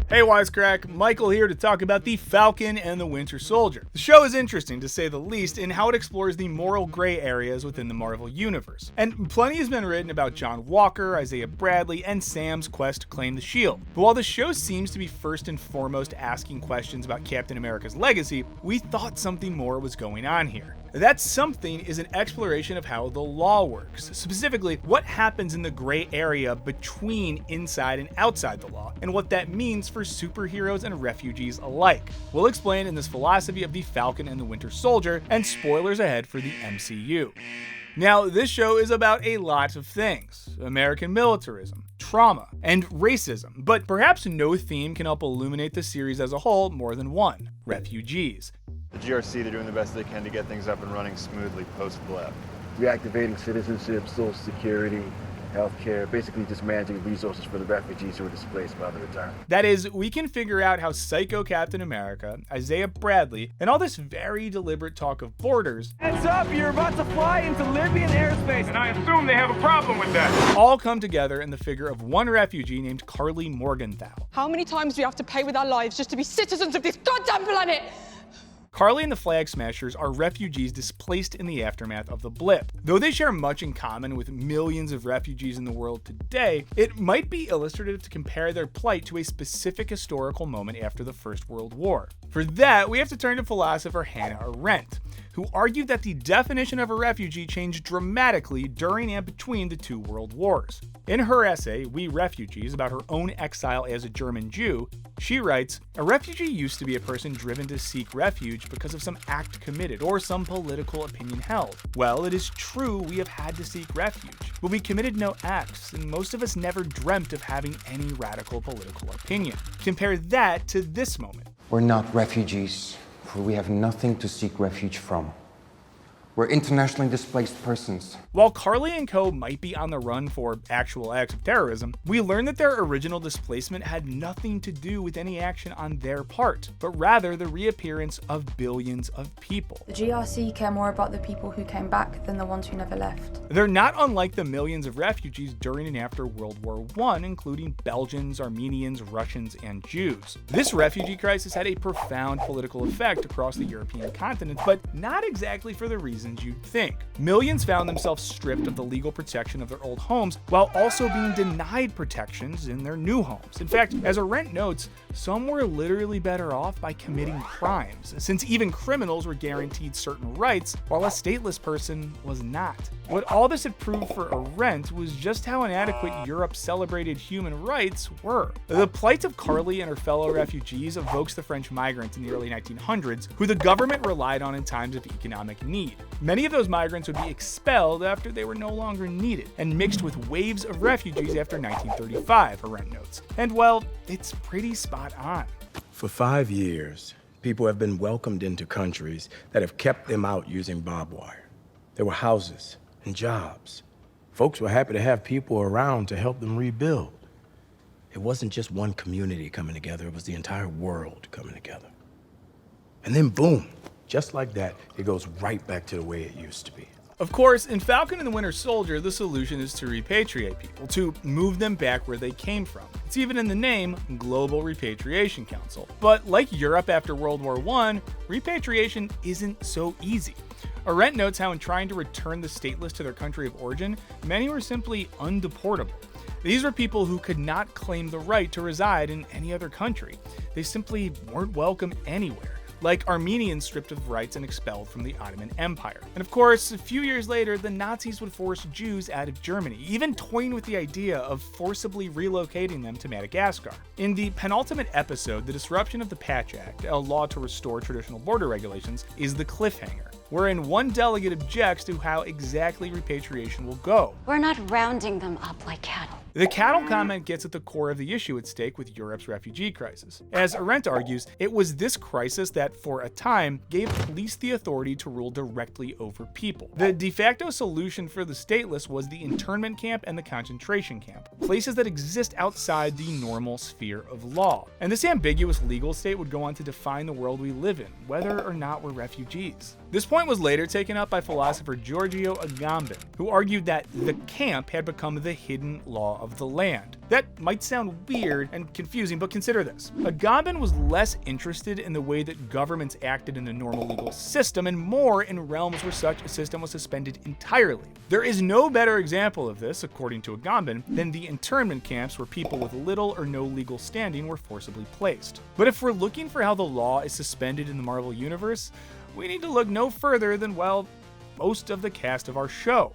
Hey Wisecrack, Michael here to talk about the Falcon and the Winter Soldier. The show is interesting to say the least in how it explores the moral gray areas within the Marvel Universe. And plenty has been written about John Walker, Isaiah Bradley, and Sam's quest to claim the shield. But while the show seems to be first and foremost asking questions about Captain America's legacy, we thought something more was going on here. That something is an exploration of how the law works, specifically what happens in the gray area between inside and outside the law, and what that means for superheroes and refugees alike. We'll explain in this philosophy of the Falcon and the Winter Soldier, and spoilers ahead for the MCU. Now, this show is about a lot of things: American militarism, trauma, and racism, but perhaps no theme can help illuminate the series as a whole more than one: refugees. The GRC, they're doing the best they can to get things up and running smoothly post-blip. Reactivating citizenship, social security, healthcare, basically just managing resources for the refugees who are displaced by the retirement. That is, we can figure out how Psycho Captain America, Isaiah Bradley, and all this very deliberate talk of borders— Heads up, you're about to fly into Libyan airspace, and I assume they have a problem with that. —all come together in the figure of one refugee named Carly Morgenthau. How many times do we have to pay with our lives just to be citizens of this goddamn planet? Carly and the Flag Smashers are refugees displaced in the aftermath of the blip. Though they share much in common with millions of refugees in the world today, it might be illustrative to compare their plight to a specific historical moment after the First World War. For that, we have to turn to philosopher Hannah Arendt, who argued that the definition of a refugee changed dramatically during and between the two world wars. In her essay, We Refugees, about her own exile as a German Jew, she writes, "A refugee used to be a person driven to seek refuge because of some act committed or some political opinion held. Well, it is true we have had to seek refuge, but we committed no acts, and most of us never dreamt of having any radical political opinion." Compare that to this moment. We're not refugees, for we have nothing to seek refuge from. We're internationally displaced persons. While Carly and co. might be on the run for actual acts of terrorism, we learn that their original displacement had nothing to do with any action on their part, but rather the reappearance of billions of people. The GRC care more about the people who came back than the ones who never left. They're not unlike the millions of refugees during and after World War I, including Belgians, Armenians, Russians, and Jews. This refugee crisis had a profound political effect across the European continent, but not exactly for the reasons you'd think. Millions found themselves stripped of the legal protection of their old homes while also being denied protections in their new homes. In fact, as Arendt notes, some were literally better off by committing crimes, since even criminals were guaranteed certain rights while a stateless person was not. What all this had proved for Arendt was just how inadequate Europe's celebrated human rights were. The plight of Carly and her fellow refugees evokes the French migrants in the early 1900s, who the government relied on in times of economic need. Many of those migrants would be expelled after they were no longer needed, and mixed with waves of refugees after 1935, Arendt notes. And well, it's pretty spot on. For 5 years, people have been welcomed into countries that have kept them out using barbed wire. There were houses and jobs. Folks were happy to have people around to help them rebuild. It wasn't just one community coming together, it was the entire world coming together. And then boom, just like that, it goes right back to the way it used to be. Of course, in Falcon and the Winter Soldier, the solution is to repatriate people, to move them back where they came from. It's even in the name, Global Repatriation Council. But like Europe after World War I, repatriation isn't so easy. Arendt notes how in trying to return the stateless to their country of origin, many were simply undeportable. These were people who could not claim the right to reside in any other country. They simply weren't welcome anywhere, like Armenians stripped of rights and expelled from the Ottoman Empire. And of course, a few years later, the Nazis would force Jews out of Germany, even toying with the idea of forcibly relocating them to Madagascar. In the penultimate episode, The Disruption of the Patch Act, a law to restore traditional border regulations, is the cliffhanger, wherein one delegate objects to how exactly repatriation will go. We're not rounding them up like cattle. The cattle comment gets at the core of the issue at stake with Europe's refugee crisis. As Arendt argues, it was this crisis that, for a time, gave police the authority to rule directly over people. The de facto solution for the stateless was the internment camp and the concentration camp, places that exist outside the normal sphere of law. And this ambiguous legal state would go on to define the world we live in, whether or not we're refugees. This point was later taken up by philosopher Giorgio Agamben, who argued that the camp had become the hidden law of the land. That might sound weird and confusing, but consider this. Agamben was less interested in the way that governments acted in the normal legal system and more in realms where such a system was suspended entirely. There is no better example of this, according to Agamben, than the internment camps where people with little or no legal standing were forcibly placed. But if we're looking for how the law is suspended in the Marvel Universe, we need to look no further than, well, most of the cast of our show.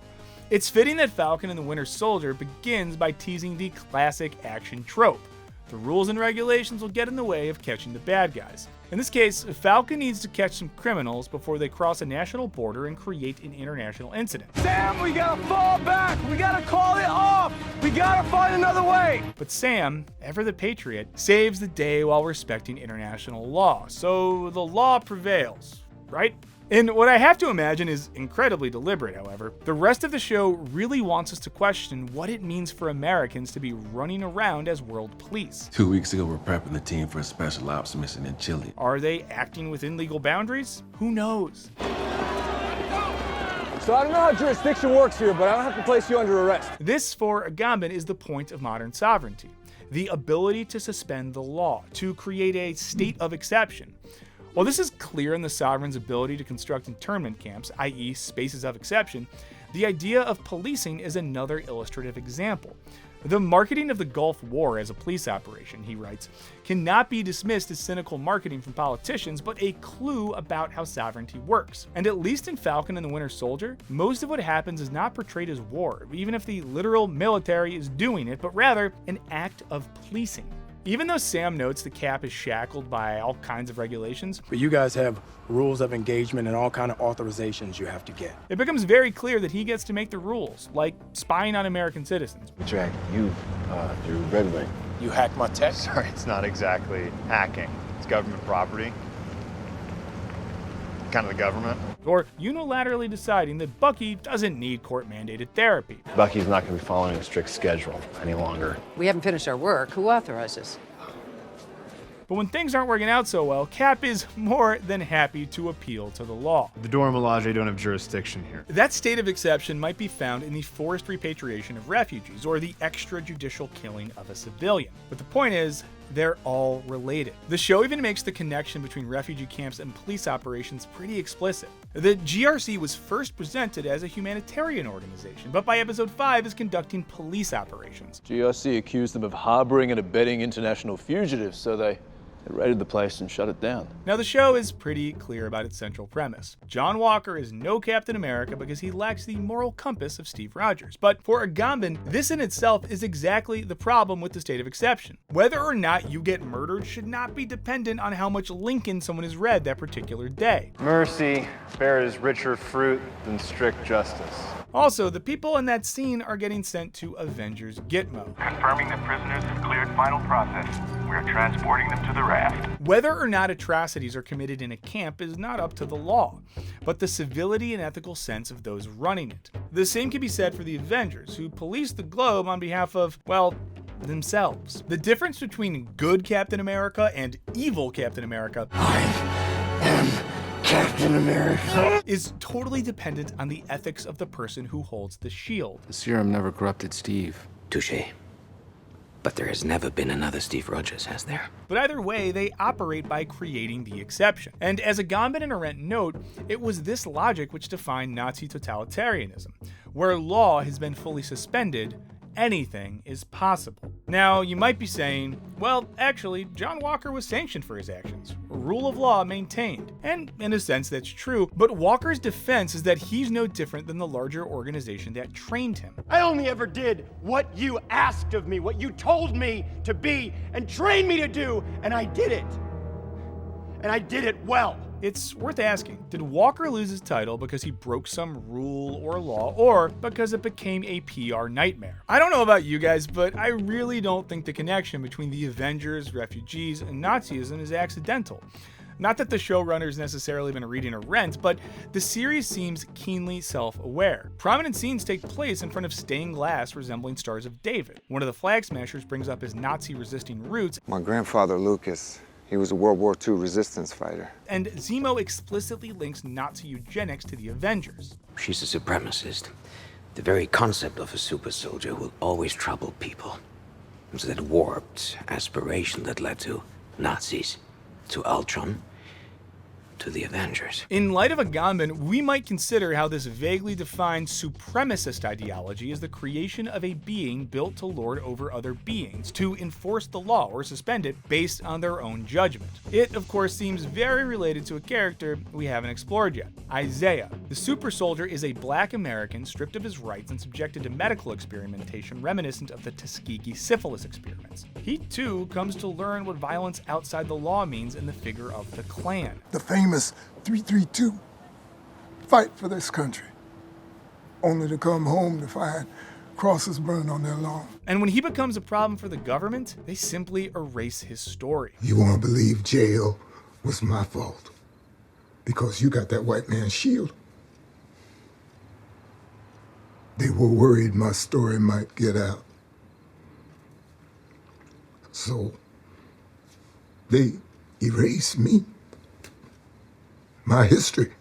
It's fitting that Falcon and the Winter Soldier begins by teasing the classic action trope. The rules and regulations will get in the way of catching the bad guys. In this case, Falcon needs to catch some criminals before they cross a national border and create an international incident. Sam, we gotta fall back! We gotta call it off! We gotta find another way! But Sam, ever the patriot, saves the day while respecting international law, so the law prevails, right? And what I have to imagine is incredibly deliberate, however. The rest of the show really wants us to question what it means for Americans to be running around as world police. 2 weeks ago, we're prepping the team for a special ops mission in Chile. Are they acting within legal boundaries? Who knows? So I don't know how jurisdiction works here, but I don't have to place you under arrest. This, for Agamben, is the point of modern sovereignty. The ability to suspend the law, to create a state of exception. While this is clear in the sovereign's ability to construct internment camps, i.e. spaces of exception, the idea of policing is another illustrative example. The marketing of the Gulf War as a police operation, he writes, cannot be dismissed as cynical marketing from politicians, but a clue about how sovereignty works. And at least in Falcon and the Winter Soldier, most of what happens is not portrayed as war, even if the literal military is doing it, but rather an act of policing. Even though Sam notes the Cap is shackled by all kinds of regulations, But you guys have rules of engagement and all kind of authorizations you have to get. it becomes very clear that he gets to make the rules, like spying on American citizens. We tracked you through Red Wing. You hacked my tech? Sorry, it's not exactly hacking. It's government property. Kind of the government. Or unilaterally deciding that Bucky doesn't need court-mandated therapy. Bucky's not going to be following a strict schedule any longer. We haven't finished our work. Who authorizes? But when things aren't working out so well, Cap is more than happy to appeal to the law. The Dora Milaje don't have jurisdiction here. That state of exception might be found in the forced repatriation of refugees or the extrajudicial killing of a civilian. But the point is, they're all related. The show even makes the connection between refugee camps and police operations pretty explicit. The GRC was first presented as a humanitarian organization, but by episode 5 is conducting police operations. GRC accused them of harboring and abetting international fugitives, so they raided the place and shut it down. Now the show is pretty clear about its central premise. John Walker is no Captain America because he lacks the moral compass of Steve Rogers. But for Agamben, this in itself is exactly the problem with the state of exception. Whether or not you get murdered should not be dependent on how much Lincoln someone has read that particular day. Mercy bears richer fruit than strict justice. Also, the people in that scene are getting sent to Avengers Gitmo. Confirming that prisoners have cleared final process. We are transporting them to the raft. Whether or not atrocities are committed in a camp is not up to the law, but the civility and ethical sense of those running it. The same can be said for the Avengers, who police the globe on behalf of, well, themselves. The difference between good Captain America and evil Captain America Captain America is totally dependent on the ethics of the person who holds the shield. The serum never corrupted Steve. Touché. But there has never been another Steve Rogers, has there? But either way, they operate by creating the exception. And as Agamben and Arendt note, it was this logic which defined Nazi totalitarianism. Where law has been fully suspended, anything is possible. Now, you might be saying, well, actually, John Walker was sanctioned for his actions. Rule of law maintained. And in a sense, that's true. But Walker's defense is that he's no different than the larger organization that trained him. I only ever did what you asked of me, what you told me to be and trained me to do, and I did it. And I did it well. It's worth asking, did Walker lose his title because he broke some rule or law, or because it became a PR nightmare? I don't know about you guys, but I really don't think the connection between the Avengers, refugees, and Nazism is accidental. Not that the showrunner's necessarily been reading Arendt, but the series seems keenly self-aware. Prominent scenes take place in front of stained glass resembling Stars of David. One of the Flag Smashers brings up his Nazi-resisting roots. My grandfather, Lucas, He was a World War II resistance fighter. And Zemo explicitly links Nazi eugenics to the Avengers. She's a supremacist. The very concept of a super soldier will always trouble people. It's that warped aspiration that led to Nazis, to Ultron, to the Avengers. In light of Agamben, we might consider how this vaguely defined supremacist ideology is the creation of a being built to lord over other beings, to enforce the law or suspend it based on their own judgment. It, of course, seems very related to a character we haven't explored yet, Isaiah. The super soldier is a black American stripped of his rights and subjected to medical experimentation reminiscent of the Tuskegee syphilis experiments. He, too, comes to learn what violence outside the law means in the figure of the Klan. The famous 332 fight for this country, only to come home to find crosses burned on their lawn. And when he becomes a problem for the government, they simply erase his story. You won't believe jail was my fault because you got that white man's shield. They were worried my story might get out. So they erased me, my history.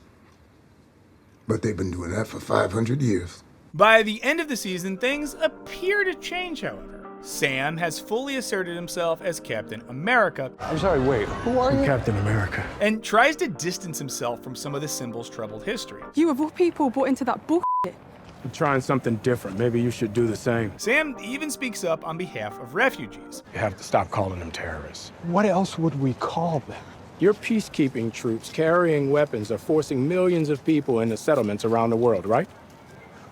But they've been doing that for 500 years. By the end of the season, things appear to change, however. Sam has fully asserted himself as Captain America. I'm sorry, wait, who are you? Captain America. And tries to distance himself from some of the symbol's troubled history. You of all people bought into that bullshit. I'm trying something different. Maybe you should do the same. Sam even speaks up on behalf of refugees. You have to stop calling them terrorists. What else would we call them? Your peacekeeping troops carrying weapons are forcing millions of people into settlements around the world, right?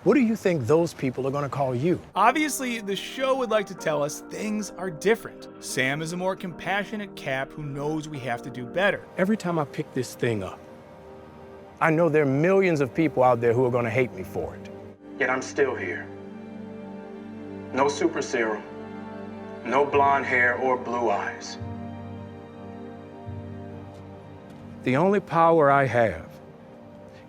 What do you think those people are going to call you? Obviously, the show would like to tell us things are different. Sam is a more compassionate Cap who knows we have to do better. Every time I pick this thing up, I know there are millions of people out there who are going to hate me for it. Yet I'm still here. No super serum, no blonde hair or blue eyes. The only power I have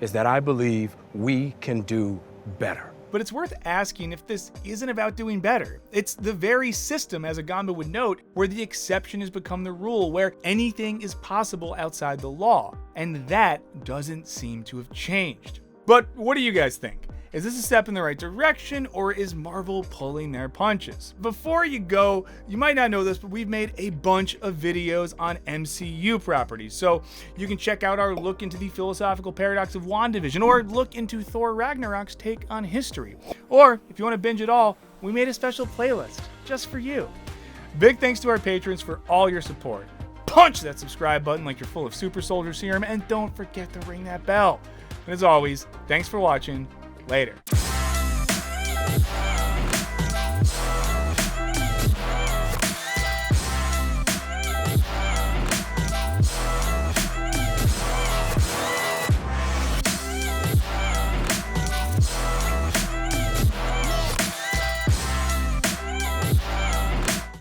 is that I believe we can do better. But it's worth asking if this isn't about doing better. It's the very system, as Agamben would note, where the exception has become the rule, where anything is possible outside the law. And that doesn't seem to have changed. But what do you guys think? Is this a step in the right direction, or is Marvel pulling their punches? Before you go, you might not know this, but we've made a bunch of videos on MCU properties. So you can check out our look into the philosophical paradox of WandaVision, or look into Thor Ragnarok's take on history. Or if you want to binge it all, we made a special playlist just for you. Big thanks to our patrons for all your support. Punch that subscribe button like you're full of super soldier serum, and don't forget to ring that bell. And as always, thanks for watching. Later.